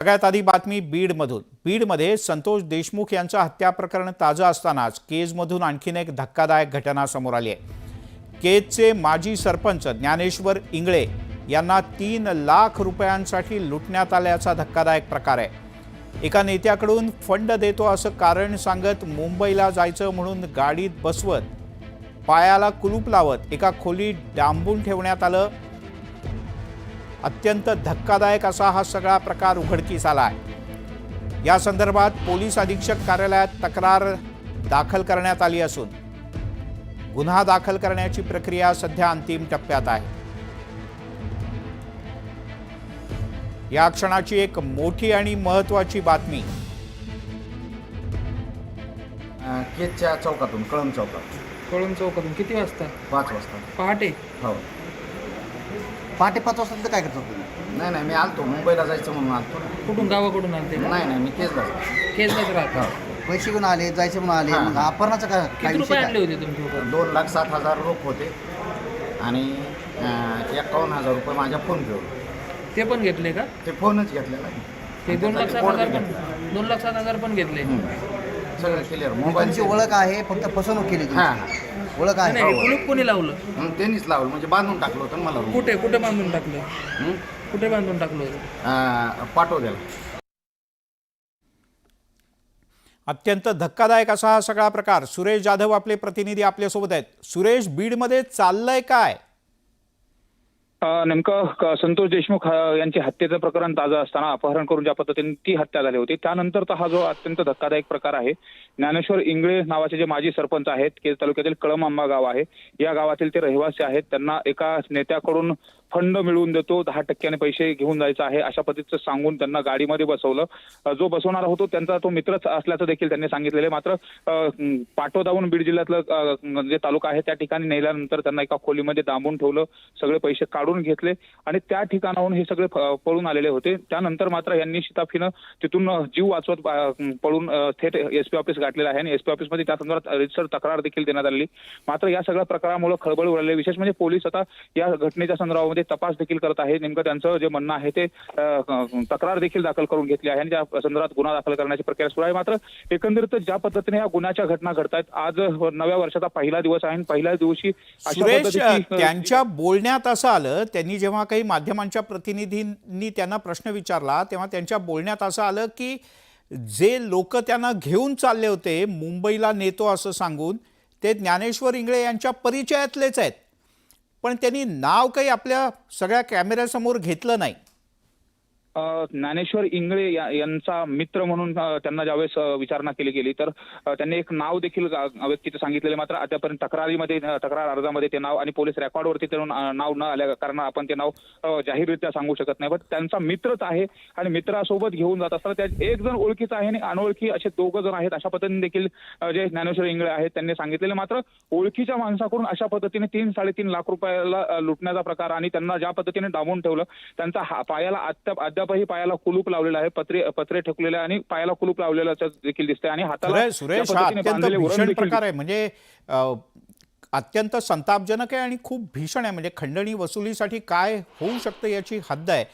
सगळ्यात आधी बातमी बीडमधून। बीडमध्ये संतोष देशमुख यांचं हत्या प्रकरण ताजं असतानाच केजमधून आणखीन एक धक्कादायक घटना समोर आली आहे। केजचे माजी सरपंच ज्ञानेश्वर इंगळे यांना 3 लाख रुपयांसाठी लुटण्यात आल्याचा धक्कादायक प्रकार आहे। एका नेत्याकडून फंड देतो असं कारण सांगत मुंबईला जायचं म्हणून गाडीत बसवत पायाला कुलूप लावत एका खोलीत डांबून ठेवण्यात आलं। अत्यंत धक्कादायक असा हा सगळा प्रकार उघडकीस आला आहे। या संदर्भात पोलीस अधीक्षक कार्यालयात तक्रार दाखल करण्यात आली असून गुन्हा दाखल करण्याची प्रक्रिया सध्या अंतिम टप्प्यात आहे। या क्षणाची एक मोठी आणि महत्त्वाची बातमी केजच्या चौकातून कळम चौकातून किती वाजता? 5 वाजता पहाटे. हो पहाटे 5 वाजता काय करतो तुम्ही? नाही मी आलतो मुंबईला जायचं म्हणून आलतो। कुठून गावाकडून आलते? नाही मी केजला केसलाच राहता. पैसे घेऊन आले, जायचे म्हणून आले, मग अपहरणाचं काय किती रुपये आणले होते तुमच्या? 2,07,000 रोख होते आणि 51,000 रुपये माझ्या फोन पेवर। ते पण घेतले का? ते फोनच घेतलेला ते 2,07,000 पण घेतले. सगळं क्लिअर। तुमची मोबाईलची ओळख आहे, फक्त फसवणूक केली तुम्ही. हां ओळख आहे. नाही, कुलूप कोणी लावलं? त्यांनीच लावलं, म्हणजे बांधून टाकलं होतं मला room. कुठे बांधून टाकलं? हं? कुठे बांधून टाकलं होतं? पाठवलेला। अत्यंत धक्कादायक असा हा सगळा प्रकार। सुरेश जाधव आपले प्रतिनिधी आपल्यासोबत आहेत। सुरेश, बीडमध्ये चाललंय काय? नेमकं संतोष देशमुख यांची हत्येचं प्रकरण ताजं असताना अपहरण करून ज्या पद्धतीने ती हत्या झाली होती, त्यानंतरचा हा जो अत्यंत धक्कादायक प्रकार आहे। ज्ञानेश्वर इंगळे नावाचे जे माजी सरपंच आहेत, केज तालुक्यातील कळम आंबा गाव आहे, या गावातील ते रहिवासी आहेत। त्यांना एका नेत्याकडून फंड मिळवून देतो, 10% पैसे घेऊन जायचं आहे अशा पद्धतीचं सांगून त्यांना गाडीमध्ये बसवलं। जो बसवणारा होतो त्यांचा तो मित्रच असल्याचं देखील त्यांनी सांगितलेले। मात्र पाटोदाहून बीड जिल्ह्यातलं जे तालुका आहे त्या ठिकाणी नेल्यानंतर त्यांना एका खोलीमध्ये डांबून ठेवलं, सगळे पैसे काढून घेतले आणि त्या ठिकाणाहून हे सगळे पळून आलेले होते। त्यानंतर मात्र यांनी शिताफीनं तिथून जीव वाचवत पळून थेट SP ऑफिस गाठलेलं आहे आणि SP ऑफिसमध्ये त्या संदर्भात रितसर तक्रार देखील देण्यात आली। मात्र या सगळ्या प्रकारामुळे खळबळ उडाली। विशेष म्हणजे पोलीस आता या घटनेच्या संदर्भामध्ये तपास देखील करत आहे। नेमकं त्यांचं जे म्हणणं आहे ते तक्रार देखील दाखल करून घेतली आहे आणि त्या संदर्भात गुन्हा दाखल करण्याची प्रक्रिया सुरू आहे। मात्र एकंदरीत ज्या पद्धतीने या गुन्ह्याच्या घटना घडतायत, आज नव्या वर्षाचा पहिला दिवस आहे आणि पहिल्या दिवशी सुरेश, त्यांच्या बोलण्यात असं आलं, त्यांनी जेव्हा काही माध्यमांच्या प्रतिनिधींनी त्यांना प्रश्न विचारला तेव्हा त्यांच्या बोलण्यात असं आलं की जे लोक त्यांना घेऊन चालले होते मुंबईला नेतो असं सांगून, ते ज्ञानेश्वर इंगळे यांच्या परिचयातलेच आहेत, पण त्यांनी नाव काही आपल्या सगळ्या कॅमेऱ्यासमोर घेतलं नाही। ज्ञानेश्वर इंगळे यांचा मित्र म्हणून त्यांना ज्यावेळेस विचारणा केली गेली तर त्यांनी एक नाव देखील व्यक्तीचं सांगितलेलं। मात्र आतापर्यंत तक्रार अर्जामध्ये ते नाव आणि पोलीस रेकॉर्डवरती ते नाव न आल्या कारण आपण ते नाव जाहीररित्या सांगू शकत नाही, पण त्यांचा मित्रच आहे आणि मित्रासोबत घेऊन जात असताना त्यात एक जण ओळखीचा आहे आणि अनोळखी असे 2 जण आहेत अशा पद्धतीने देखील जे ज्ञानेश्वर इंगळे आहेत त्यांनी सांगितलेले। मात्र ओळखीच्या माणसाकडून अशा पद्धतीने 3-3.5 लाख रुपयाला लुटण्याचा प्रकार आणि त्यांना ज्या पद्धतीने डांबून ठेवलं, त्यांचा पायाला अद्यापही पायाला कुलूप लावलेला आहे, पत्रे ठेवलेले आणि पायाला कुलूप लावलेला देखील दिसतंय आणि हाताला सुरेश, हा अत्यंत भीषण प्रकार आहे। म्हणजे अत्यंत संतापजनक आहे आणि खूप भीषण आहे। म्हणजे खंडणी वसुलीसाठी काय होऊ शकतं याची हद्द आहे।